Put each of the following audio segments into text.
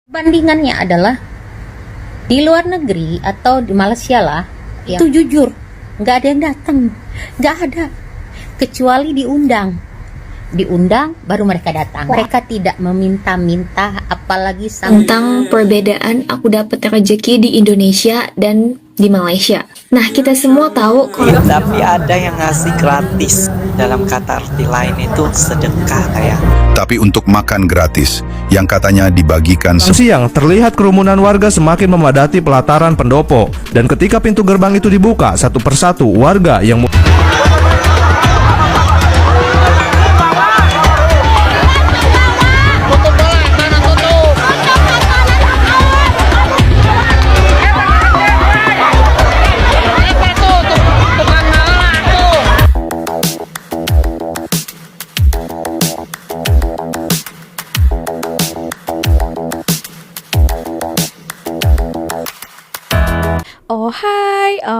Bandingannya adalah di luar negeri atau di Malaysia lah, itu jujur nggak ada yang datang, nggak ada, kecuali diundang baru mereka datang. Mereka tidak meminta-minta, apalagi Tentang perbedaan aku dapat rezeki di Indonesia dan di Malaysia. Nah, kita semua tahu kalau Tapi ada yang ngasih gratis. Dalam kata arti lain itu sedekah kayak. Tapi untuk makan gratis, yang katanya dibagikan Siang, terlihat kerumunan warga semakin memadati pelataran pendopo. Dan ketika pintu gerbang itu dibuka, satu persatu warga yang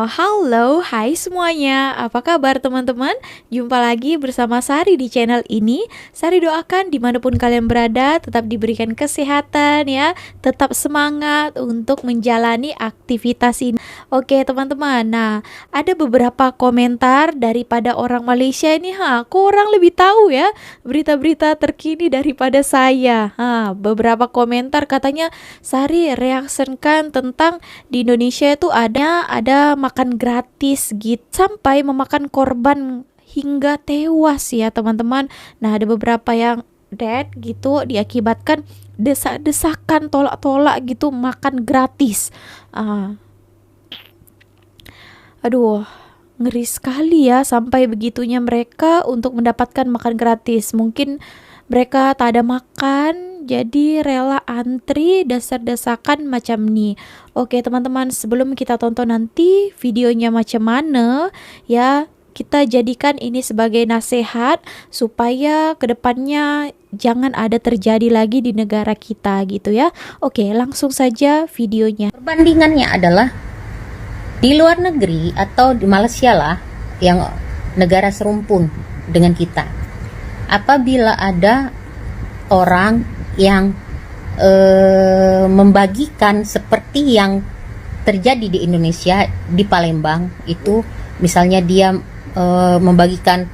Halo, hai semuanya. Apa kabar teman-teman? Jumpa lagi bersama Sari di channel ini. Sari doakan dimanapun kalian berada tetap diberikan kesehatan ya, tetap semangat untuk menjalani aktivitas ini. Oke teman-teman, nah ada beberapa komentar daripada orang Malaysia ini. Kok orang lebih tahu ya berita-berita terkini daripada saya. Beberapa komentar katanya, Sari reaksikan tentang di Indonesia itu ada makan gratis gitu sampai memakan korban hingga tewas ya teman-teman. Nah ada beberapa yang dead gitu diakibatkan desak-desakan, tolak-tolak gitu makan gratis. Aduh, ngeri sekali ya sampai begitunya mereka untuk mendapatkan makan gratis. Mungkin mereka tak ada makan, jadi rela antri dasar-desakan macam ni. Oke teman-teman, sebelum kita tonton nanti videonya macam mana, ya kita jadikan ini sebagai nasihat supaya kedepannya jangan ada terjadi lagi di negara kita gitu ya. Oke, langsung saja videonya. Perbandingannya adalah di luar negeri atau di Malaysia lah, yang negara serumpun dengan kita. Apabila ada orang yang membagikan seperti yang terjadi di Indonesia, di Palembang itu, misalnya dia membagikan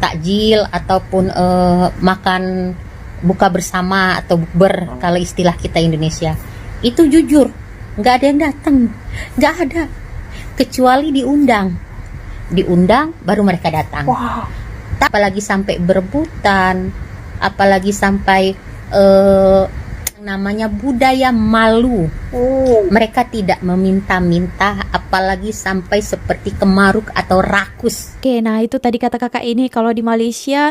takjil ataupun makan buka bersama atau bukber kalau istilah kita Indonesia, itu jujur nggak ada yang datang, nggak ada, kecuali diundang baru mereka datang. Apalagi sampai berebutan, apalagi sampai namanya budaya malu. Mereka tidak meminta-minta, apalagi sampai seperti kemaruk atau rakus. Oke, nah itu tadi kata kakak ini kalau di Malaysia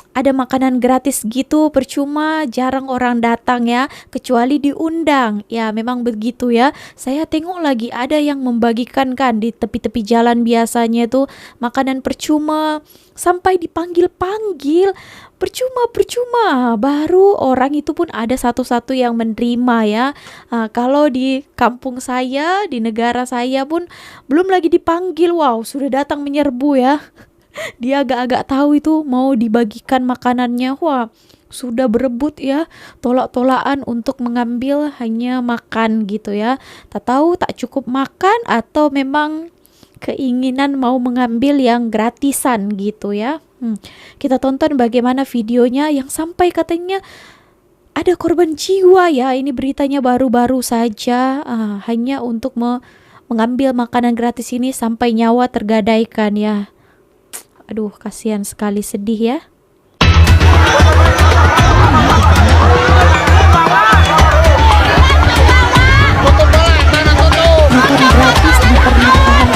ada makanan gratis gitu percuma, jarang orang datang ya, kecuali diundang. Ya memang begitu ya. Saya tengok lagi ada yang membagikan kan di tepi-tepi jalan biasanya itu makanan percuma sampai dipanggil-panggil. Percuma, baru orang itu pun ada satu-satu yang menerima ya. Kalau di kampung saya, di negara saya pun belum lagi dipanggil, wow sudah datang menyerbu ya. Dia agak-agak tahu itu mau dibagikan makanannya, wah sudah berebut ya, tolak-tolakan untuk mengambil hanya makan gitu ya. Tak tahu tak cukup makan atau memang keinginan mau mengambil yang gratisan gitu ya. Kita tonton bagaimana videonya yang sampai katanya ada korban jiwa ya. Ini beritanya baru-baru saja, hanya untuk mengambil makanan gratis ini sampai nyawa tergadaikan ya. Aduh, kasihan sekali, sedih ya. Makan gratis di pernikahan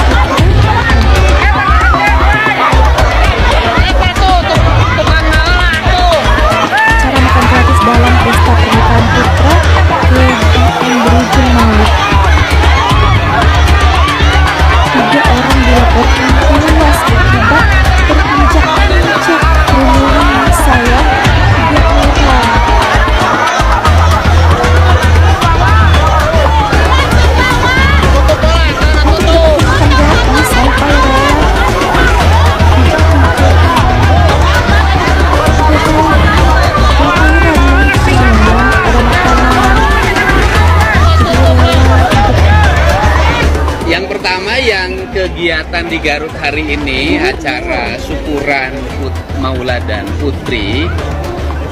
acara makan gratis dalam pesta pernikahan putra yang berujung maut. 3 orang dilaporkan tewas akibat terinjak-injak kerumunan massa ya. 3 kegiatan di Garut hari ini, acara syukuran Maula dan Putri,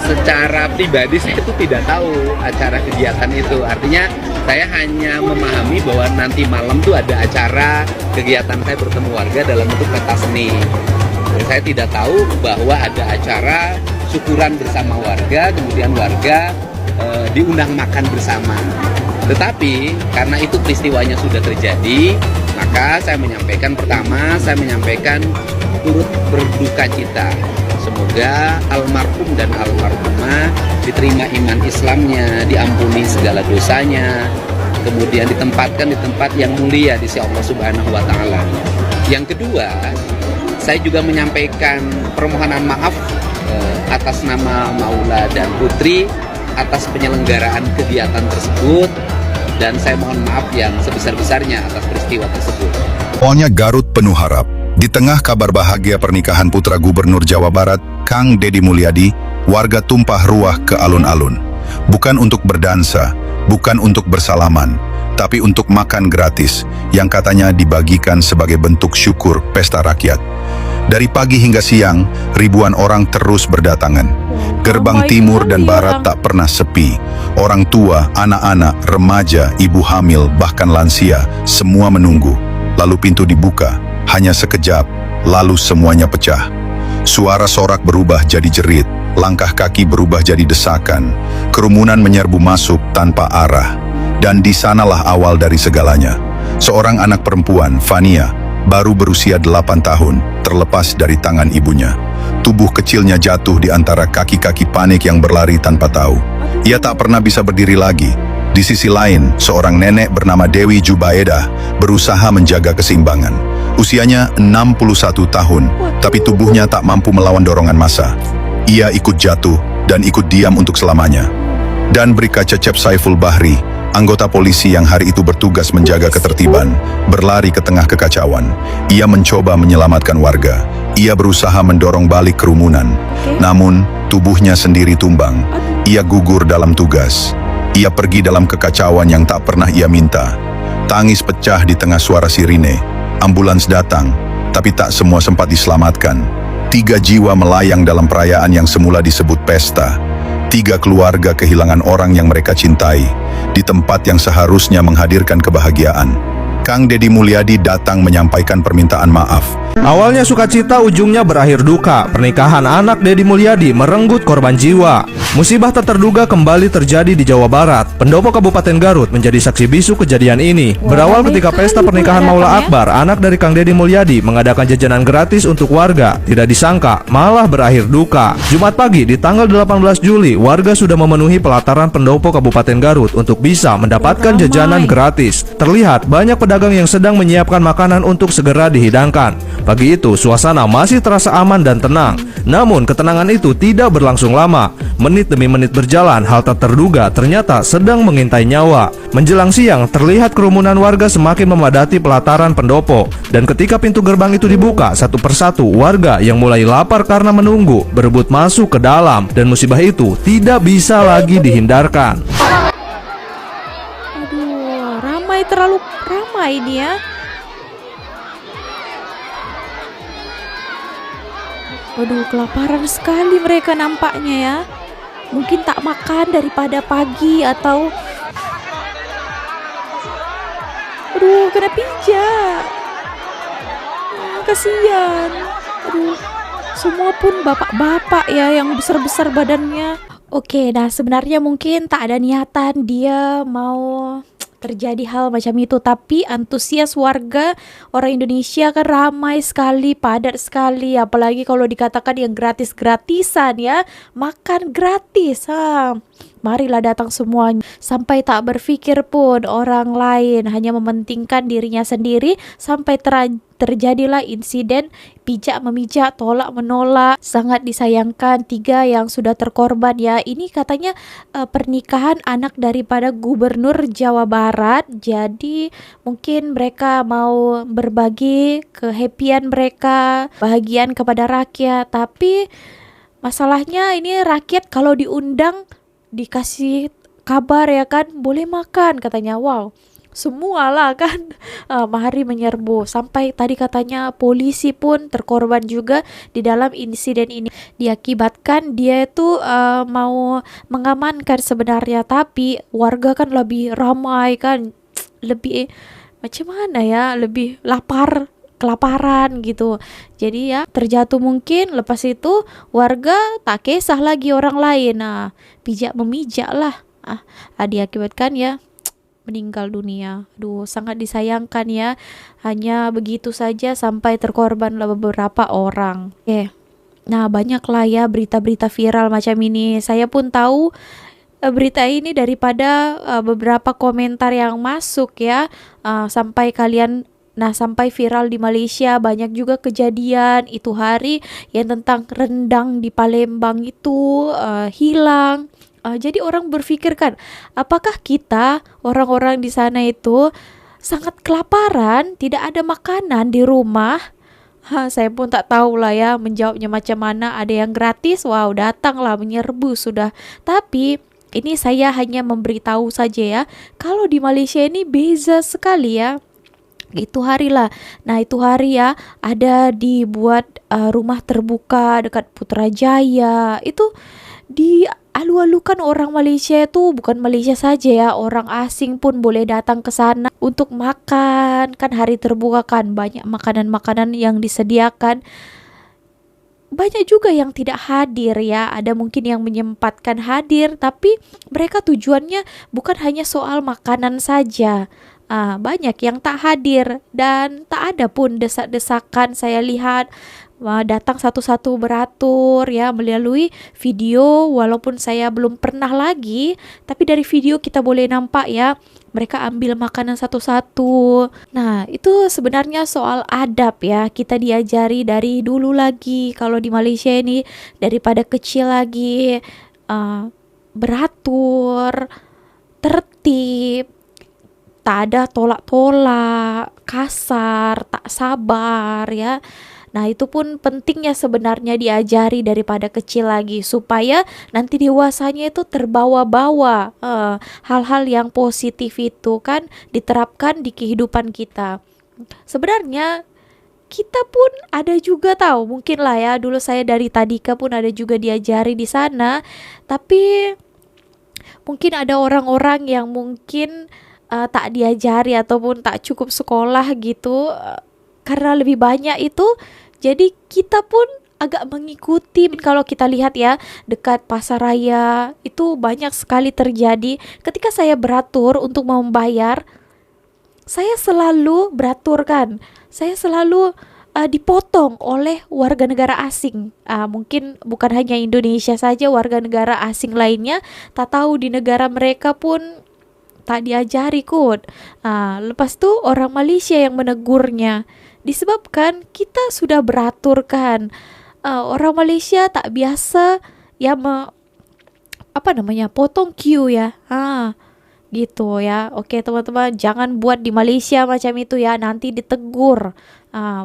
secara pribadi saya itu tidak tahu acara kegiatan itu. Artinya saya hanya memahami bahwa nanti malam tuh ada acara kegiatan saya bertemu warga dalam bentuk pentas seni. Saya tidak tahu bahwa ada acara syukuran bersama warga, kemudian warga diundang makan bersama. Tetapi karena itu peristiwanya sudah terjadi, maka saya menyampaikan turut berduka cita. Semoga almarhum dan almarhumah diterima iman Islamnya, diampuni segala dosanya, kemudian ditempatkan di tempat yang mulia di sisi Allah Subhanahu wa taala. Yang kedua, saya juga menyampaikan permohonan maaf atas nama Maula dan Putri atas penyelenggaraan kegiatan tersebut, dan saya mohon maaf yang sebesar-besarnya atas peristiwa tersebut. Awalnya Garut penuh harap. Di tengah kabar bahagia pernikahan putra Gubernur Jawa Barat, Kang Deddy Mulyadi, warga tumpah ruah ke alun-alun. Bukan untuk berdansa, bukan untuk bersalaman, tapi untuk makan gratis yang katanya dibagikan sebagai bentuk syukur pesta rakyat. Dari pagi hingga siang, ribuan orang terus berdatangan. Gerbang timur dan barat tak pernah sepi. Orang tua, anak-anak, remaja, ibu hamil, bahkan lansia, semua menunggu. Lalu pintu dibuka, hanya sekejap, lalu semuanya pecah. Suara sorak berubah jadi jerit, langkah kaki berubah jadi desakan. Kerumunan menyerbu masuk tanpa arah. Dan di sanalah awal dari segalanya. Seorang anak perempuan, Fania, baru berusia 8 tahun, terlepas dari tangan ibunya. Tubuh kecilnya jatuh di antara kaki-kaki panik yang berlari tanpa tahu. Ia tak pernah bisa berdiri lagi. Di sisi lain, seorang nenek bernama Dewi Jubaedah berusaha menjaga keseimbangan. Usianya 61 tahun, tapi tubuhnya tak mampu melawan dorongan massa. Ia ikut jatuh dan ikut diam untuk selamanya. Dan Brigjen Cecep Saiful Bahri, anggota polisi yang hari itu bertugas menjaga ketertiban, berlari ke tengah kekacauan. Ia mencoba menyelamatkan warga. Ia berusaha mendorong balik kerumunan. Namun, tubuhnya sendiri tumbang. Ia gugur dalam tugas. Ia pergi dalam kekacauan yang tak pernah ia minta. Tangis pecah di tengah suara sirine. Ambulans datang, tapi tak semua sempat diselamatkan. 3 jiwa melayang dalam perayaan yang semula disebut pesta. 3 keluarga kehilangan orang yang mereka cintai, di tempat yang seharusnya menghadirkan kebahagiaan. Kang Deddy Mulyadi datang menyampaikan permintaan maaf. Awalnya sukacita, ujungnya berakhir duka. Pernikahan anak Deddy Mulyadi merenggut korban jiwa. Musibah tak terduga kembali terjadi di Jawa Barat. Pendopo Kabupaten Garut menjadi saksi bisu kejadian ini. Berawal ketika pesta pernikahan Maula Akbar, anak dari Kang Deddy Mulyadi, mengadakan jajanan gratis untuk warga. Tidak disangka, malah berakhir duka. Jumat pagi di tanggal 18 Juli, warga sudah memenuhi pelataran Pendopo Kabupaten Garut untuk bisa mendapatkan jajanan gratis. Terlihat banyak pedagang yang sedang menyiapkan makanan untuk segera dihidangkan. Pagi itu, suasana masih terasa aman dan tenang. Namun, ketenangan itu tidak berlangsung lama. Menit demi menit berjalan, hal tak terduga ternyata sedang mengintai nyawa. Menjelang siang, terlihat kerumunan warga semakin memadati pelataran pendopo. Dan ketika pintu gerbang itu dibuka, satu persatu warga yang mulai lapar karena menunggu berebut masuk ke dalam. Dan musibah itu tidak bisa lagi dihindarkan. Aduh, terlalu ramai ini ya. Waduh, kelaparan sekali mereka nampaknya ya. Mungkin tak makan daripada pagi atau... Aduh, kena pijak. Kasihan. Aduh, semua pun bapak-bapak ya yang besar-besar badannya. Oke, nah sebenarnya mungkin tak ada niatan dia mau terjadi hal macam itu, tapi antusias warga orang Indonesia kan ramai sekali, padat sekali, apalagi kalau dikatakan yang gratis-gratisan ya, makan gratis. Marilah datang semuanya, sampai tak berpikir pun orang lain, hanya mementingkan dirinya sendiri, sampai terjadilah insiden pijak memijak, tolak menolak. Sangat disayangkan 3 yang sudah terkorban ya. Ini katanya pernikahan anak daripada Gubernur Jawa Barat. Jadi mungkin mereka mau berbagi kehappyan mereka, bahagian kepada rakyat. Tapi masalahnya ini rakyat kalau diundang dikasih kabar ya kan, boleh makan katanya. Wow, semualah kan mari menyerbu. Sampai tadi katanya polisi pun terkorban juga di dalam insiden ini. Diakibatkan dia itu mau mengamankan sebenarnya, tapi warga kan lebih ramai kan, lebih macam mana ya, lebih kelaparan gitu. Jadi ya terjatuh mungkin, lepas itu warga tak kisah lagi orang lain. Nah, pijak memijak lah. Diakibatkan ya meninggal dunia. Aduh, sangat disayangkan ya. Hanya begitu saja sampai terkorbanlah beberapa orang. Oke. Nah, banyaklah ya berita-berita viral macam ini. Saya pun tahu berita ini daripada beberapa komentar yang masuk ya. Sampai viral di Malaysia. Banyak juga kejadian itu hari yang tentang rendang di Palembang itu hilang. Jadi orang berpikir kan, apakah kita orang-orang di sana itu sangat kelaparan, tidak ada makanan di rumah? Saya pun tak tahu lah ya menjawabnya macam mana. Ada yang gratis, wow datanglah menyerbu sudah. Tapi ini saya hanya memberitahu saja ya, kalau di Malaysia ini beza sekali ya. Itu hari lah. Nah itu hari ya ada dibuat rumah terbuka dekat Putrajaya. Itu dialu-alukan orang Malaysia itu, bukan Malaysia saja ya, orang asing pun boleh datang ke sana untuk makan. Kan hari terbuka kan, banyak makanan-makanan yang disediakan. Banyak juga yang tidak hadir ya, ada mungkin yang menyempatkan hadir, tapi mereka tujuannya bukan hanya soal makanan saja. Banyak yang tak hadir dan tak ada pun desak-desakan. Saya lihat datang satu-satu beratur ya melalui video, walaupun saya belum pernah lagi, tapi dari video kita boleh nampak ya mereka ambil makanan satu-satu. Nah itu sebenarnya soal adab ya, kita diajari dari dulu lagi kalau di Malaysia ini, daripada kecil lagi beratur, tertib, tak ada tolak-tolak, kasar, tak sabar ya. Nah itu pun pentingnya sebenarnya diajari daripada kecil lagi, supaya nanti dewasanya itu terbawa-bawa hal-hal yang positif itu kan diterapkan di kehidupan kita. Sebenarnya kita pun ada juga tahu, mungkin lah ya, dulu saya dari Tadika pun ada juga diajari di sana, tapi mungkin ada orang-orang yang mungkin tak diajari ataupun tak cukup sekolah gitu, karena lebih banyak itu, jadi kita pun agak mengikuti. Kalau kita lihat ya dekat pasar raya itu banyak sekali terjadi. Ketika saya beratur untuk membayar, saya selalu beratur kan, saya selalu dipotong oleh warga negara asing. Mungkin bukan hanya Indonesia saja, warga negara asing lainnya tak tahu di negara mereka pun tak diajari kot. Lepas tu orang Malaysia yang menegurnya, disebabkan kita sudah beratur kan. Orang Malaysia tak biasa ya potong queue ya. Gitu ya. Oke teman-teman, jangan buat di Malaysia macam itu ya, nanti ditegur.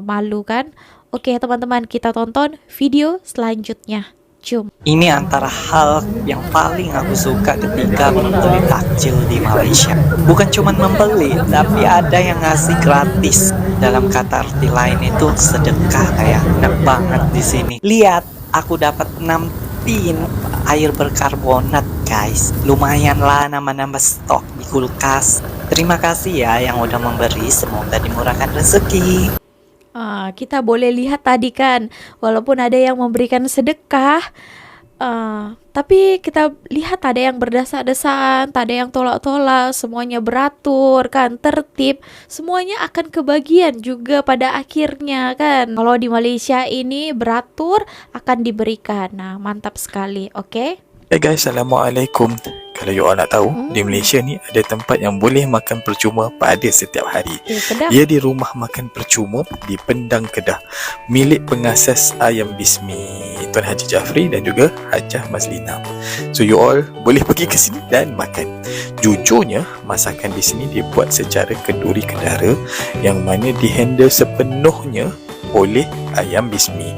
Malu kan. Oke teman-teman, kita tonton video selanjutnya. Jom. Ini antara hal yang paling aku suka ketika membeli takjil di Malaysia. Bukan cuma membeli, tapi ada yang ngasih gratis. Dalam kata arti lain itu sedekah, kayak enak banget di sini. Lihat, aku dapat 6 tin air berkarbonat, guys. Lumayan lah nambah-nambah stok di kulkas. Terima kasih ya yang udah memberi, semoga dimurahkan rezeki. Kita boleh lihat tadi kan, walaupun ada yang memberikan sedekah, tapi kita lihat ada yang berdesak-desakan, tak ada yang tolak-tolak, semuanya beratur kan, tertib, semuanya akan kebagian juga pada akhirnya kan. Kalau di Malaysia ini beratur akan diberikan. Nah mantap sekali. Oke. Hey guys, Assalamualaikum. Kalau you all nak tahu, di Malaysia ni ada tempat yang boleh makan percuma pada setiap hari. Ia di rumah makan percuma di Pendang Kedah, milik pengasas Ayam Bismi, Tuan Haji Jafri dan juga Hajah Mazlina. So you all boleh pergi ke sini dan makan. Jujurnya, masakan di sini dibuat secara kenduri kedara yang mana dihandle sepenuhnya oleh Ayam Bismi.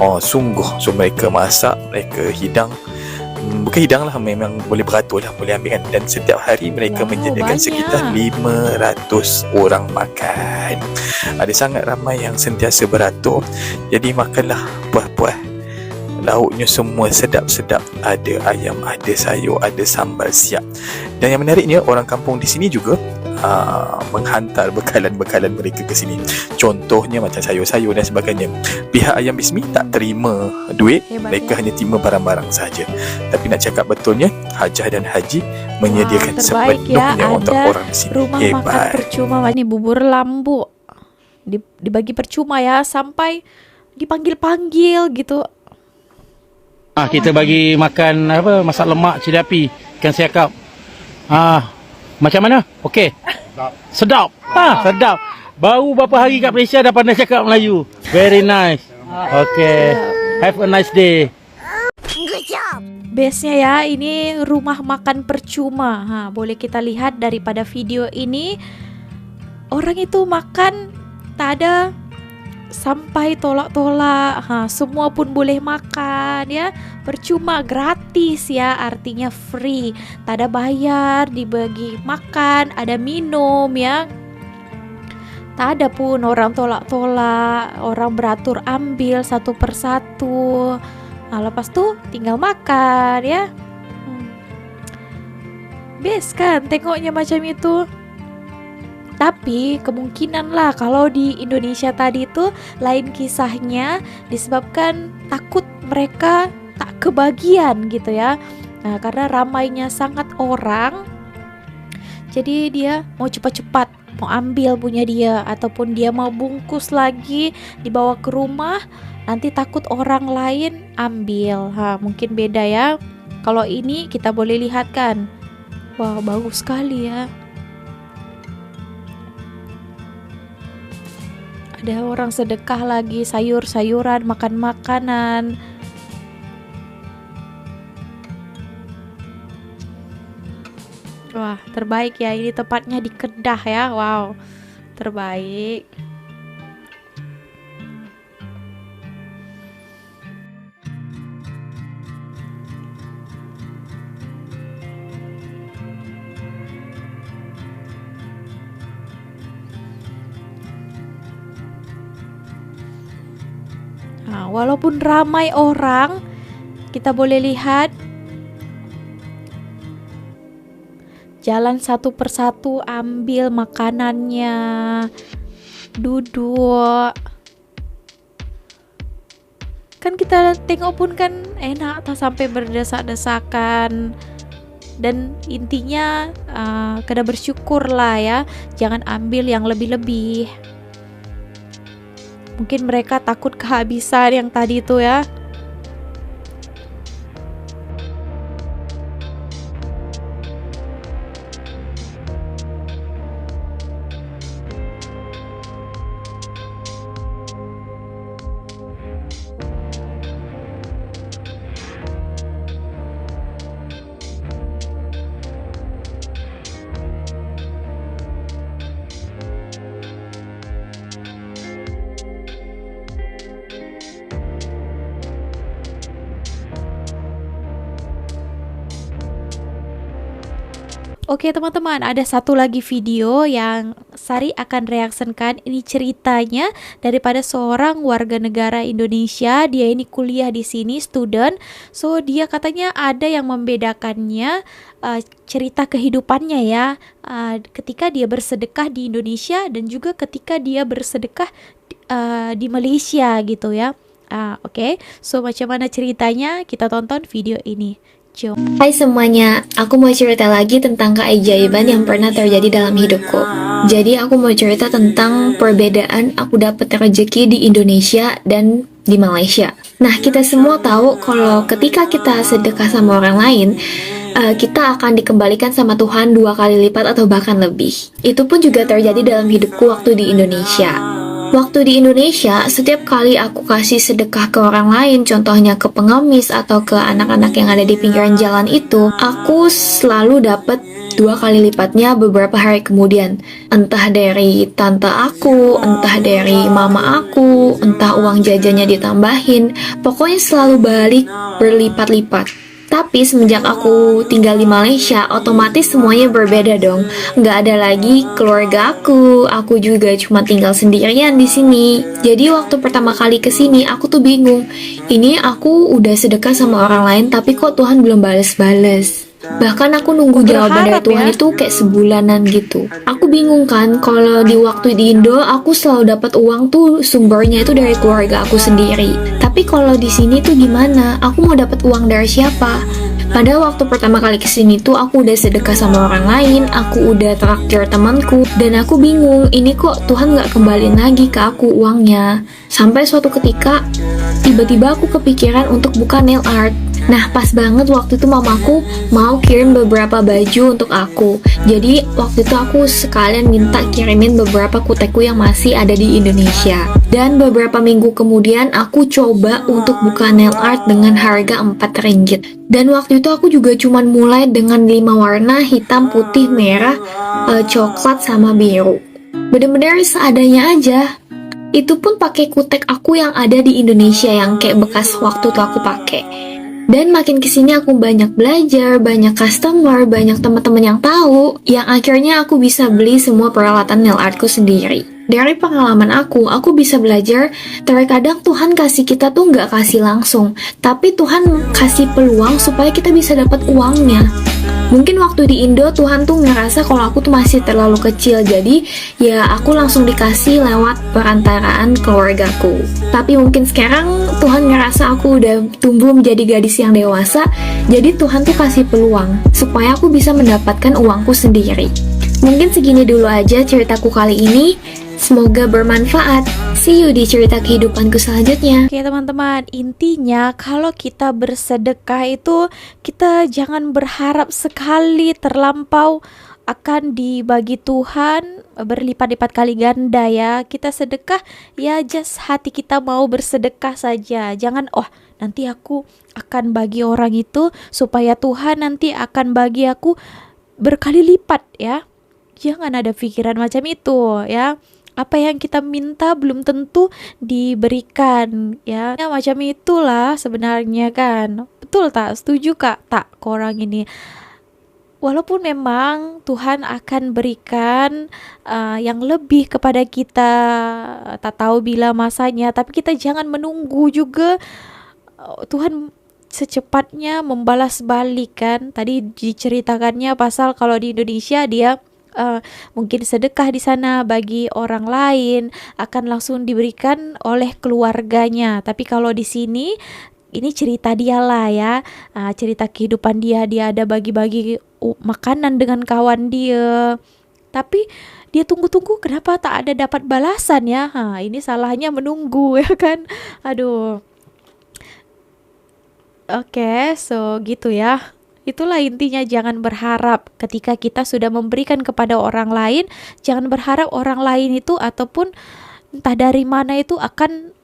Sungguh, so mereka masak, mereka hidang bukan hidang lah, memang boleh beratur lah, boleh ambil kan. Dan setiap hari mereka menyediakan banyak. sekitar 500 orang makan. Ada sangat ramai yang sentiasa beratur. Jadi makanlah puas-puas. Lauknya semua sedap-sedap. Ada ayam, ada sayur, ada sambal siap. Dan yang menariknya, orang kampung di sini juga menghantar bekalan-bekalan mereka ke sini. Contohnya macam sayur-sayur dan sebagainya. Pihak Ayam Bismi tak terima duit, Hebat, mereka ya. hanya terima barang-barang saja. Tapi nak cakap betulnya, Hajah dan Haji menyediakan terbaik sepenuhnya ya, untuk ada orang di sini. rumah makan Hebat. percuma. Ini bubur lambu dibagi percuma ya, sampai dipanggil-panggil gitu. Kita bagi makan apa, masak lemak cili api, ikan siakap. Macam mana? Okey. Sedap. Sedap. Baru berapa hari kat Malaysia dah pandai cakap Melayu. Very nice. Okay. Have a nice day. Base-nya ya, ini rumah makan percuma. Boleh kita lihat daripada video ini, orang itu makan tak ada sampai tolak-tolak. Semua pun boleh makan ya, percuma, gratis ya, artinya free, tak ada bayar, dibagi makan, ada minum ya. Tak ada pun orang tolak-tolak, orang beratur ambil satu persatu. Lepas tu tinggal makan ya. Best kan tengoknya macam itu. Tapi kemungkinan lah kalau di Indonesia tadi itu lain kisahnya, disebabkan takut mereka tak kebagian gitu ya. Karena ramainya sangat orang, jadi dia mau cepat-cepat mau ambil punya dia, ataupun dia mau bungkus lagi dibawa ke rumah, nanti takut orang lain ambil. Mungkin beda ya. Kalau ini kita boleh lihat kan, wah bagus sekali ya. Ada orang sedekah lagi, sayur-sayuran, makan makanan. Wah, terbaik ya. Ini tepatnya di Kedah ya. Wow, terbaik. Walaupun ramai orang, kita boleh lihat jalan satu persatu ambil makanannya, duduk. Kan kita tengok pun kan enak, tak sampai berdesak-desakan. Dan intinya kena bersyukur lah ya, jangan ambil yang lebih-lebih. Mungkin mereka takut kehabisan yang tadi itu ya. Oke teman-teman, ada satu lagi video yang Sari akan reaksikan. Ini ceritanya daripada seorang warga negara Indonesia. Dia ini kuliah di sini, student. So dia katanya ada yang membedakannya, cerita kehidupannya ya, ketika dia bersedekah di Indonesia dan juga ketika dia bersedekah di Malaysia gitu ya. Oke, so macam mana ceritanya? Kita tonton video ini. Hai semuanya, aku mau cerita lagi tentang keajaiban yang pernah terjadi dalam hidupku. Jadi aku mau cerita tentang perbedaan aku dapat rezeki di Indonesia dan di Malaysia. Nah, kita semua tahu kalau ketika kita sedekah sama orang lain, kita akan dikembalikan sama Tuhan 2 kali lipat atau bahkan lebih. Itu pun juga terjadi dalam hidupku waktu di Indonesia. Waktu di Indonesia, setiap kali aku kasih sedekah ke orang lain, contohnya ke pengemis atau ke anak-anak yang ada di pinggiran jalan itu, aku selalu dapat 2 kali lipatnya beberapa hari kemudian. Entah dari tante aku, entah dari mama aku, entah uang jajannya ditambahin, pokoknya selalu balik berlipat-lipat. Tapi semenjak aku tinggal di Malaysia, otomatis semuanya berbeda dong. Nggak ada lagi keluarga aku juga cuma tinggal sendirian di sini. Jadi waktu pertama kali ke sini, aku tuh bingung. Ini aku udah sedekah sama orang lain, tapi kok Tuhan belum bales-bales. Bahkan aku nunggu jawaban dari Tuhan itu kayak sebulanan gitu. Aku bingung kan, kalau di waktu di Indo aku selalu dapat uang tuh sumbernya itu dari keluarga aku sendiri. Tapi kalau di sini tuh gimana? Aku mau dapat uang dari siapa? Padahal waktu pertama kali kesini tuh aku udah sedekah sama orang lain, aku udah traktir temanku, dan aku bingung, ini kok Tuhan nggak kembaliin lagi ke aku uangnya. Sampai suatu ketika, tiba-tiba aku kepikiran untuk buka nail art. Nah, pas banget waktu itu mamaku mau kirim beberapa baju untuk aku. Jadi, waktu itu aku sekalian minta kirimin beberapa kutekku yang masih ada di Indonesia. Dan beberapa minggu kemudian aku coba untuk buka nail art dengan harga 4 ringgit. Dan waktu itu aku juga cuman mulai dengan 5 warna, hitam, putih, merah, coklat, sama biru. Bener-bener seadanya aja. Itu pun pakai kutek aku yang ada di Indonesia yang kayak bekas waktu itu aku pakai. Dan makin kesini aku banyak belajar, banyak customer, banyak teman-teman yang tahu, yang akhirnya aku bisa beli semua peralatan nail artku sendiri. Dari pengalaman aku bisa belajar, terkadang Tuhan kasih kita tuh nggak kasih langsung, tapi Tuhan kasih peluang supaya kita bisa dapat uangnya. Mungkin waktu di Indo Tuhan tuh ngerasa kalau aku tuh masih terlalu kecil, jadi ya aku langsung dikasih lewat perantaraan keluargaku. Tapi mungkin sekarang Tuhan ngerasa aku udah tumbuh menjadi gadis yang dewasa, jadi Tuhan tuh kasih peluang supaya aku bisa mendapatkan uangku sendiri. Mungkin segini dulu aja ceritaku kali ini. Semoga bermanfaat. See you di cerita kehidupanku selanjutnya. Oke teman-teman, intinya kalau kita bersedekah itu kita jangan berharap sekali terlampau akan dibagi Tuhan berlipat-lipat kali ganda ya. Kita sedekah ya just hati kita mau bersedekah saja. Jangan nanti aku akan bagi orang itu supaya Tuhan nanti akan bagi aku berkali lipat ya. Jangan ada pikiran macam itu ya. Apa yang kita minta belum tentu diberikan ya. Macam itulah sebenarnya kan. Betul tak? Setuju kak? Tak korang ini. Walaupun memang Tuhan akan berikan yang lebih kepada kita, tak tahu bila masanya, tapi kita jangan menunggu juga Tuhan secepatnya membalas balik kan. Tadi diceritakannya pasal kalau di Indonesia dia mungkin sedekah di sana bagi orang lain akan langsung diberikan oleh keluarganya. Tapi kalau di sini ini cerita dia lah ya, cerita kehidupan dia ada bagi-bagi makanan dengan kawan dia. Tapi dia tunggu-tunggu kenapa tak ada dapat balasan ya. Ini salahnya menunggu ya kan. Aduh. Oke, so gitu ya. Itulah intinya, jangan berharap ketika kita sudah memberikan kepada orang lain, jangan berharap orang lain itu ataupun entah dari mana itu akan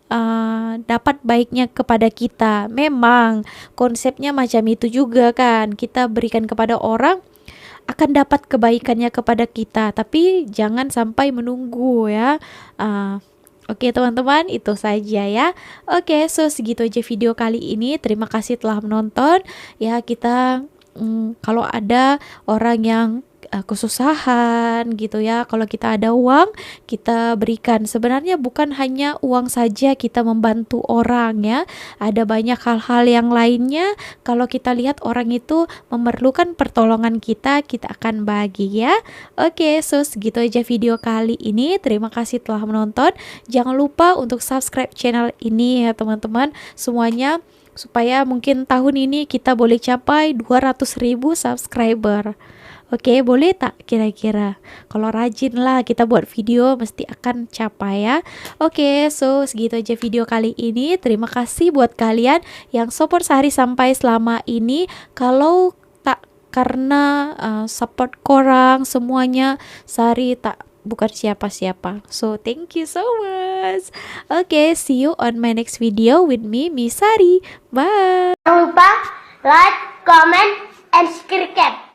dapat baiknya kepada kita. Memang konsepnya macam itu juga kan, kita berikan kepada orang akan dapat kebaikannya kepada kita, tapi jangan sampai menunggu ya. Oke teman-teman, itu saja ya. Oke, so segitu aja video kali ini. Terima kasih telah menonton. Ya, kita kalau ada orang yang kesusahan gitu ya, kalau kita ada uang kita berikan. Sebenarnya bukan hanya uang saja kita membantu orang ya, ada banyak hal-hal yang lainnya. Kalau kita lihat orang itu memerlukan pertolongan kita akan bagi ya. Oke, so segitu aja video kali ini. Terima kasih telah menonton. Jangan lupa untuk subscribe channel ini ya teman-teman semuanya, supaya mungkin tahun ini kita boleh capai 200.000 subscriber. Oke, boleh tak kira-kira? Kalau rajin lah kita buat video mesti akan capai ya. Oke, so segitu aja video kali ini. Terima kasih buat kalian yang support Sari sampai selama ini. Kalau tak karena support korang semuanya, Sari tak bukan siapa-siapa. So thank you so much. Oke, see you on my next video with me, Miss Sari. Bye. Jangan lupa like, comment, and subscribe.